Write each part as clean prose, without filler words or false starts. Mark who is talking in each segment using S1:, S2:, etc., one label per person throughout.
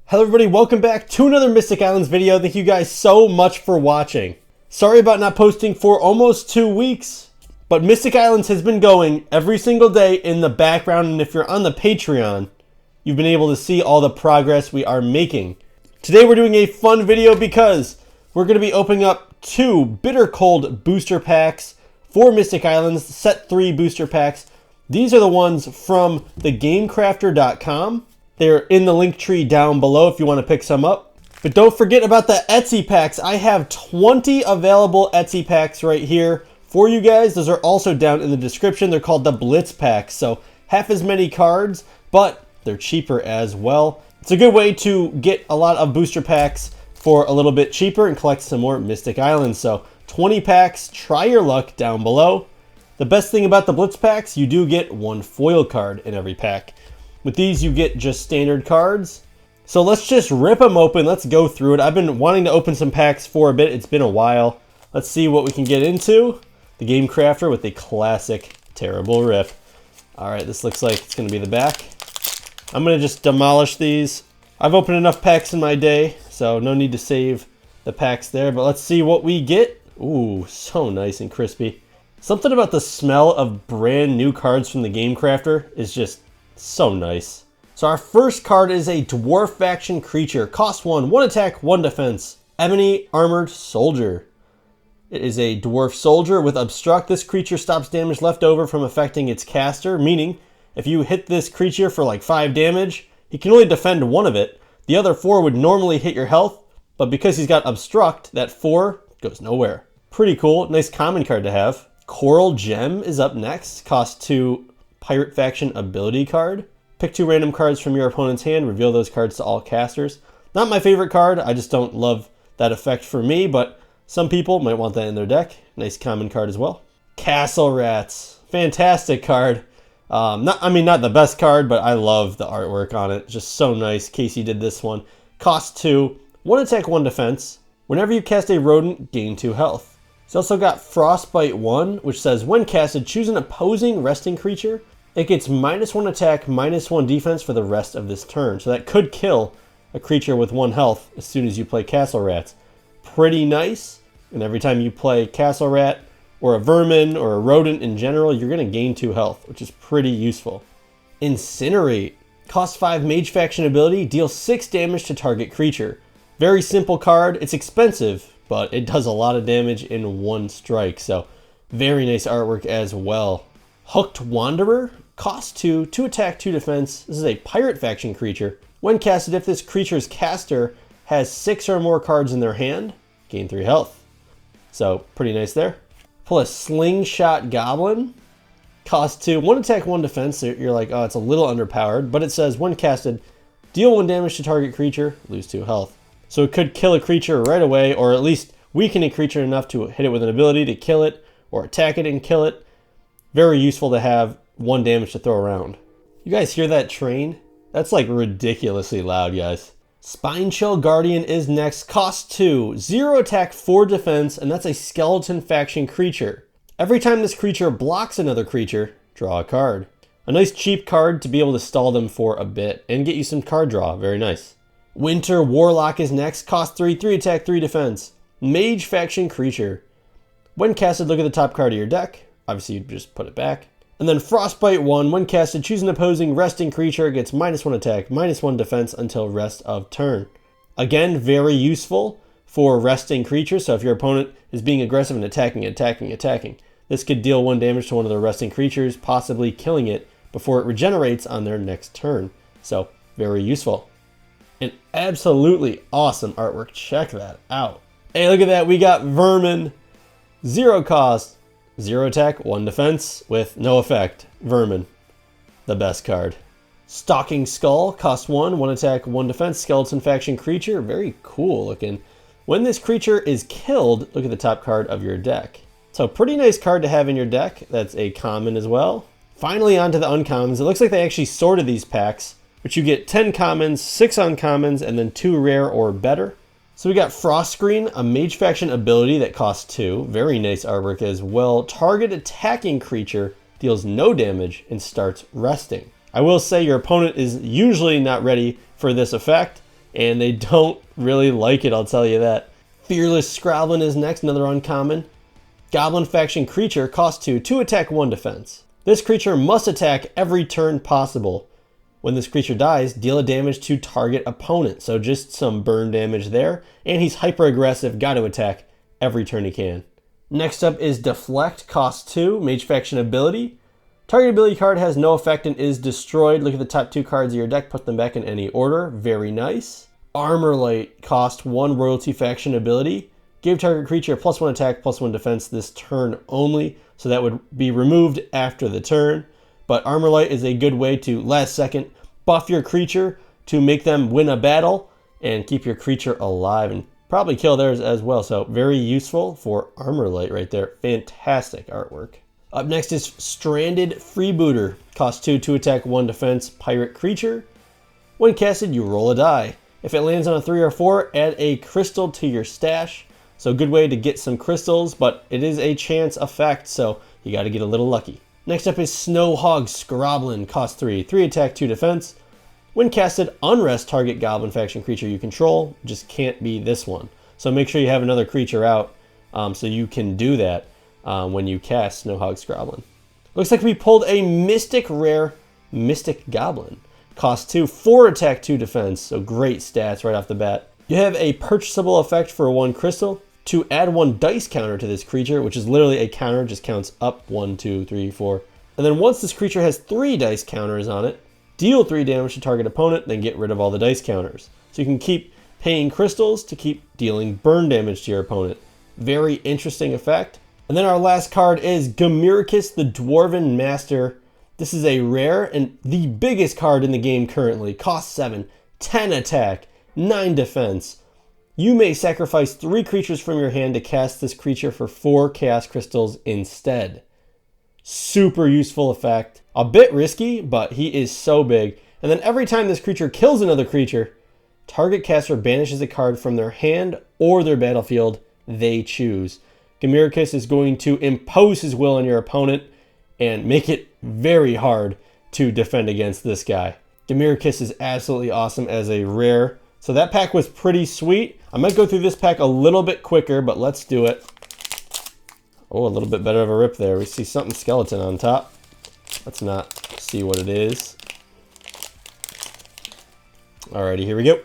S1: Hello everybody, welcome back to another Mystic Islands video. Thank you guys so much for watching. Sorry about not posting for almost 2 weeks, but Mystic Islands has been going every single day in the background, and if you're on the Patreon, you've been able to see all the progress we are making. Today we're doing a fun video because we're going to be opening up 2 Bitter Cold booster packs for Mystic Islands, set 3 booster packs. These are the ones from thegamecrafter.com. They're in the link tree down below if you want to pick some up. But don't forget about the Etsy packs. I have 20 available Etsy packs right here for you guys. Those are also down in the description. They're called the Blitz packs. So half as many cards, but they're cheaper as well. It's a good way to get a lot of booster packs for a little bit cheaper and collect some more Mystic Islands. So 20 packs, try your luck down below. The best thing about the Blitz packs, you do get 1 foil card in every pack. With these, you get just standard cards. So let's just rip them open. Let's go through it. I've been wanting to open some packs for a bit. It's been a while. Let's see what we can get into. The Game Crafter with the classic terrible rip. All right, this looks like it's going to be the back. I'm going to just demolish these. I've opened enough packs in my day, so no need to save the packs there. But let's see what we get. Ooh, so nice and crispy. Something about the smell of brand new cards from the Game Crafter is just so nice. So our first card is a Dwarf Faction creature. Cost 1, 1 attack, 1 defense. Ebony Armored Soldier. It is a Dwarf Soldier with Obstruct. This creature stops damage left over from affecting its caster, meaning if you hit this creature for like 5 damage, he can only defend 1 of it. The other 4 would normally hit your health, but because he's got Obstruct, that 4 goes nowhere. Pretty cool. Nice common card to have. Coral Gem is up next. Cost 2, Pirate Faction ability card. Pick 2 random cards from your opponent's hand. Reveal those cards to all casters. Not my favorite card. I just don't love that effect for me, but some people might want that in their deck. Nice common card as well. Castle Rats. Fantastic card. Not the best card, but I love the artwork on it. Just so nice. Casey did this one. Cost 2. 1 attack, 1 defense. Whenever you cast a rodent, gain 2 health. It's also got Frostbite 1, which says, when casted, choose an opposing resting creature. It gets -1 attack, -1 defense for the rest of this turn. So that could kill a creature with 1 health as soon as you play Castle Rats. Pretty nice. And every time you play Castle Rat or a Vermin or a Rodent in general, you're going to gain 2 health, which is pretty useful. Incinerate. Cost 5 Mage Faction ability, deal 6 damage to target creature. Very simple card. It's expensive, but it does a lot of damage in 1 strike. So very nice artwork as well. Hooked Wanderer. Cost 2, 2 attack, 2 defense. This is a Pirate Faction creature. When casted, if this creature's caster has 6 or more cards in their hand, gain 3 health. So pretty nice there. Pull a Slingshot Goblin. Cost 2, 1 attack, 1 defense. So you're like, oh, it's a little underpowered, but it says when casted, deal 1 damage to target creature, lose 2 health. So it could kill a creature right away, or at least weaken a creature enough to hit it with an ability to kill it, or attack it and kill it. Very useful to have 1 damage to throw around. You guys hear that train? That's like ridiculously loud, guys. Spinechill Guardian is next. Cost 2, 0 attack, 4 defense, and that's a Skeleton Faction creature. Every time this creature blocks another creature, draw a card. A nice cheap card to be able to stall them for a bit and get you some card draw. Very nice. Winter Warlock is next. Cost 3, 3 attack, 3 defense. Mage Faction creature. When casted, look at the top card of your deck. Obviously, you just put it back. And then Frostbite 1. When casted, choose an opposing resting creature. It gets -1 attack, -1 defense until rest of turn. Again, very useful for resting creatures. So if your opponent is being aggressive and attacking, this could deal 1 damage to one of the resting creatures, possibly killing it before it regenerates on their next turn. So very useful. An absolutely awesome artwork. Check that out. Hey, look at that. We got Vermin. 0 cost, 0 attack, 1 defense with no effect. Vermin. The best card. Stalking Skull. Cost 1, 1 attack, 1 defense. Skeleton Faction creature. Very cool looking. When this creature is killed, look at the top card of your deck. So pretty nice card to have in your deck. That's a common as well. Finally onto the uncommons. It looks like they actually sorted these packs, which you get 10 commons, 6 uncommons, and then 2 rare or better. So we got Frost Screen, a Mage Faction ability that costs 2. Very nice artwork as well. Target attacking creature deals no damage and starts resting. I will say your opponent is usually not ready for this effect. and they don't really like it, I'll tell you that. Fearless Scroblin is next, another uncommon. Goblin Faction creature, cost 2, 2 attack, 1 defense. This creature must attack every turn possible. When this creature dies, deal a damage to target opponent. So just some burn damage there. And he's hyper aggressive, got to attack every turn he can. Next up is Deflect, cost 2, Mage Faction ability. Target ability card has no effect and is destroyed. Look at the top 2 cards of your deck, put them back in any order. Very nice. Armor Light, cost 1, Royalty Faction ability. Give target creature +1 attack, +1 defense this turn only. So that would be removed after the turn. But Armor Light is a good way to, last second, buff your creature to make them win a battle and keep your creature alive and probably kill theirs as well. So very useful for Armor Light right there. Fantastic artwork. Up next is Stranded Freebooter. Cost 2, 2 attack, 1 defense, pirate creature. When casted, you roll a die. If it lands on a 3 or 4, add a crystal to your stash. So good way to get some crystals, but it is a chance effect, so you got to get a little lucky. Next up is Snowhog Scroblin, cost 3, 3 attack, 2 defense. When casted, unrest target Goblin Faction creature you control, just can't be this one. So make sure you have another creature out so you can do that when you cast Snowhog Scroblin. Looks like we pulled a Mystic Rare Mystic Goblin. Cost 2, 4 attack, 2 defense, so great stats right off the bat. You have a purchasable effect for 1 crystal. To add 1 dice counter to this creature, which is literally a counter, just counts up 1, 2, 3, 4. And then once this creature has 3 dice counters on it, deal 3 damage to target opponent, then get rid of all the dice counters. So you can keep paying crystals to keep dealing burn damage to your opponent. Very interesting effect. And then our last card is Gamiricus the Dwarven Master. This is a rare and the biggest card in the game currently. Cost 7, 10 attack, 9 defense. You may sacrifice 3 creatures from your hand to cast this creature for 4 Chaos Crystals instead. Super useful effect. A bit risky, but he is so big. And then every time this creature kills another creature, target caster banishes a card from their hand or their battlefield they choose. Gamiricus is going to impose his will on your opponent and make it very hard to defend against this guy. Gamiricus is absolutely awesome as a rare. So that pack was pretty sweet. I might go through this pack a little bit quicker, but let's do it. Oh, a little bit better of a rip there. We see something skeleton on top. Let's not see what it is. Alrighty, here we go.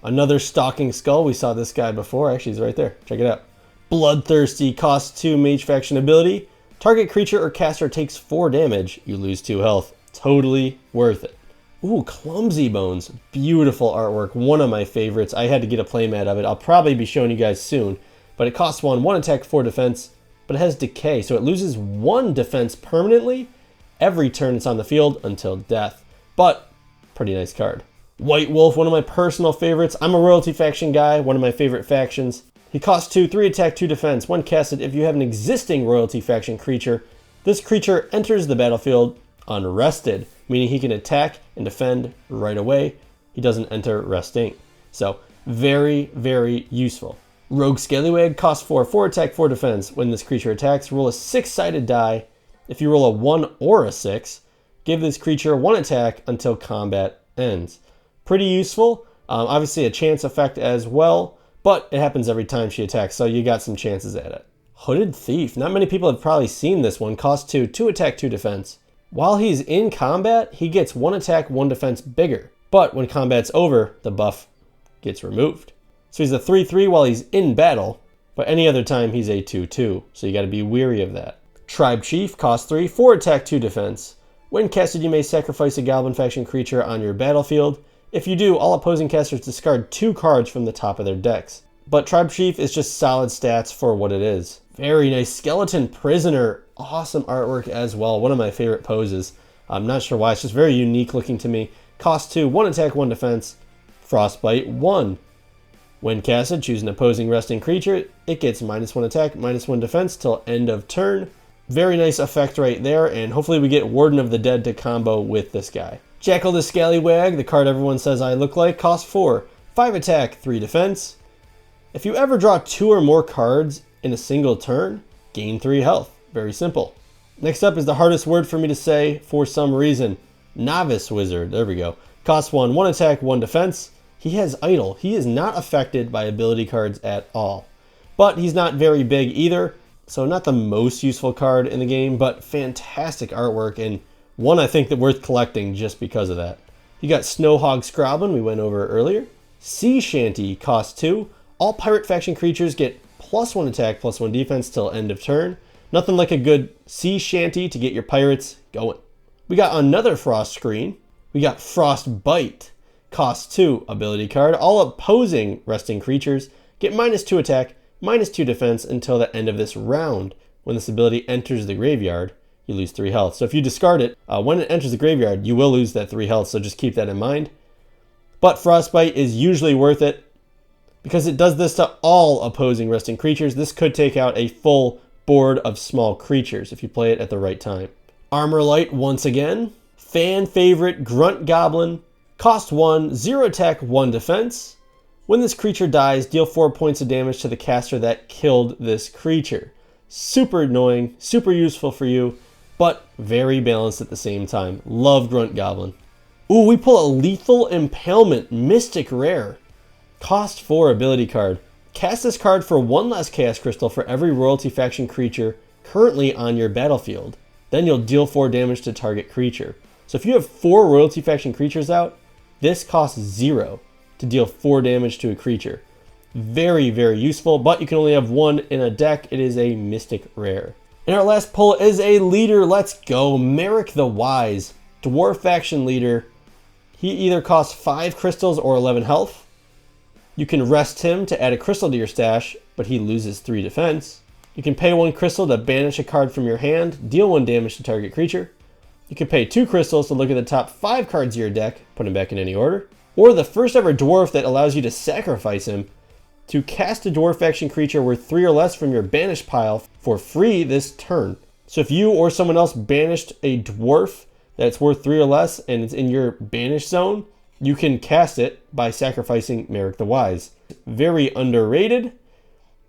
S1: Another Stalking Skull. We saw this guy before. Actually, he's right there. Check it out. Bloodthirsty, costs 2 Mage Faction ability. Target creature or caster takes 4 damage. You lose 2 health. Totally worth it. Ooh, Clumsy Bones. Beautiful artwork. One of my favorites. I had to get a playmat of it. I'll probably be showing you guys soon. But it costs 1 attack, 4 defense. But it has decay, so it loses 1 defense permanently every turn it's on the field until death. But, pretty nice card. White Wolf, one of my personal favorites. I'm a Royalty Faction guy, one of my favorite factions. He costs 2, 3 attack, 2 defense. When casted, if you have an existing Royalty Faction creature, this creature enters the battlefield unrested, meaning he can attack and defend right away. He doesn't enter resting. So, very, very useful. Rogue Scallywag costs 4, 4 attack, 4 defense. When this creature attacks, roll a 6-sided die. If you roll a 1 or a 6, give this creature 1 attack until combat ends. Pretty useful. Obviously a chance effect as well, but it happens every time she attacks, so you got some chances at it. Hooded Thief. Not many people have probably seen this one. Costs 2, 2 attack, 2 defense. While he's in combat, he gets 1 attack, 1 defense bigger. But when combat's over, the buff gets removed. So he's a 3-3 while he's in battle, but any other time he's a 2-2. So you got to be wary of that. Tribe Chief costs 3, 4 attack, 2 defense. When casted, you may sacrifice a Goblin Faction creature on your battlefield. If you do, all opposing casters discard 2 cards from the top of their decks. But Tribe Chief is just solid stats for what it is. Very nice. Skeleton Prisoner. Awesome artwork as well. One of my favorite poses. I'm not sure why. It's just very unique looking to me. Cost 2, 1 attack, 1 defense. Frostbite 1. When casted, choose an opposing resting creature. It gets -1 attack, -1 defense till end of turn. Very nice effect right there, and hopefully we get Warden of the Dead to combo with this guy. Jackal the Scallywag, the card everyone says I look like, costs 4, 5 attack, 3 defense. If you ever draw 2 or more cards in a single turn, gain 3 health. Very simple. Next up is the hardest word for me to say for some reason. Novice Wizard. There we go. Costs 1, 1 attack, 1 defense. he has Idle. He is not affected by ability cards at all. But he's not very big either, so not the most useful card in the game, but fantastic artwork, and one I think that worth collecting just because of that. You got Snowhog Scroblin, we went over earlier. Sea Shanty, cost 2. All Pirate Faction creatures get +1 attack, +1 defense till end of turn. Nothing like a good Sea Shanty to get your pirates going. We got another Frost Screen. We got Frostbite, cost 2 ability card. All opposing resting creatures get -2 attack, -2 defense until the end of this round. When this ability enters the graveyard, you lose 3 health. So if you discard it, when it enters the graveyard, you will lose that 3 health, so just keep that in mind. But Frostbite is usually worth it because it does this to all opposing resting creatures. This could take out a full board of small creatures if you play it at the right time. Armor Light once again. Fan favorite Grunt Goblin, cost 1, 0 attack, 1 defense. When this creature dies, deal 4 points of damage to the caster that killed this creature. Super annoying, super useful for you, but very balanced at the same time. Love Grunt Goblin. Ooh, we pull a Lethal Impalement, Mystic Rare. Cost 4 ability card. Cast this card for 1 less Chaos Crystal for every Royalty Faction creature currently on your battlefield. Then you'll deal 4 damage to target creature. So if you have 4 Royalty Faction creatures out, this costs 0 to deal 4 damage to a creature. Very, very useful, but you can only have 1 in a deck. It is a Mystic Rare. And our last pull is a leader. Let's go. Merrick the Wise, Dwarf Faction leader. He either costs 5 crystals or 11 health. You can rest him to add a crystal to your stash, but he loses 3 defense. You can pay 1 crystal to banish a card from your hand, deal 1 damage to target creature. You can pay 2 crystals to look at the top 5 cards of your deck, put them back in any order. Or the first ever dwarf that allows you to sacrifice him to cast a Dwarf Faction creature worth 3 or less from your banish pile for free this turn. So if you or someone else banished a dwarf that's worth 3 or less and it's in your banish zone, you can cast it by sacrificing Merrick the Wise. Very underrated.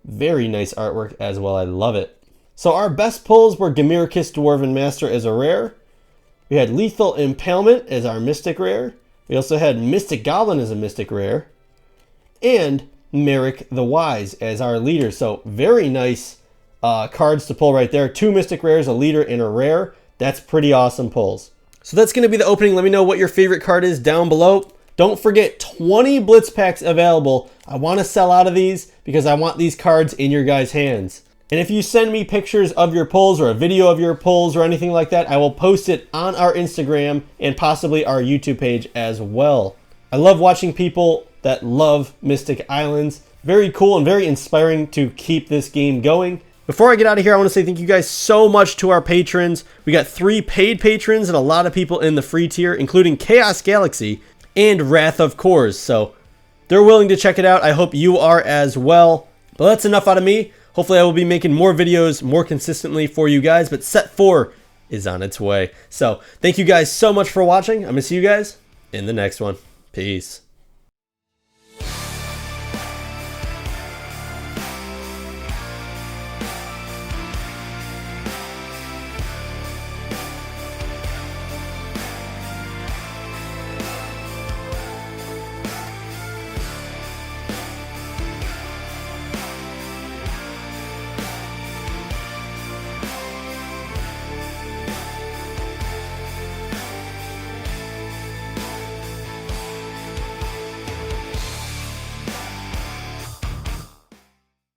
S1: Very nice artwork as well. I love it. So our best pulls were Gamirikis Dwarven Master as a rare. We had Lethal Impalement as our Mystic Rare. We also had Mystic Goblin as a Mystic Rare. And Merrick the Wise as our leader. So very nice cards to pull right there. 2 Mystic Rares, a leader, and a rare. That's pretty awesome pulls. So that's going to be the opening. Let me know what your favorite card is down below. Don't forget, 20 Blitz Packs available. I want to sell out of these because I want these cards in your guys' hands. And if you send me pictures of your pulls or a video of your pulls or anything like that, I will post it on our Instagram and possibly our YouTube page as well. I love watching people that love Mystic Islands. Very cool and very inspiring to keep this game going. Before I get out of here, I want to say thank you guys so much to our patrons. We got 3 paid patrons and a lot of people in the free tier, including Chaos Galaxy and Wrath of Kors. So they're willing to check it out. I hope you are as well. But that's enough out of me. Hopefully I will be making more videos more consistently for you guys, but set 4 is on its way. So thank you guys so much for watching. I'm going to see you guys in the next one. Peace.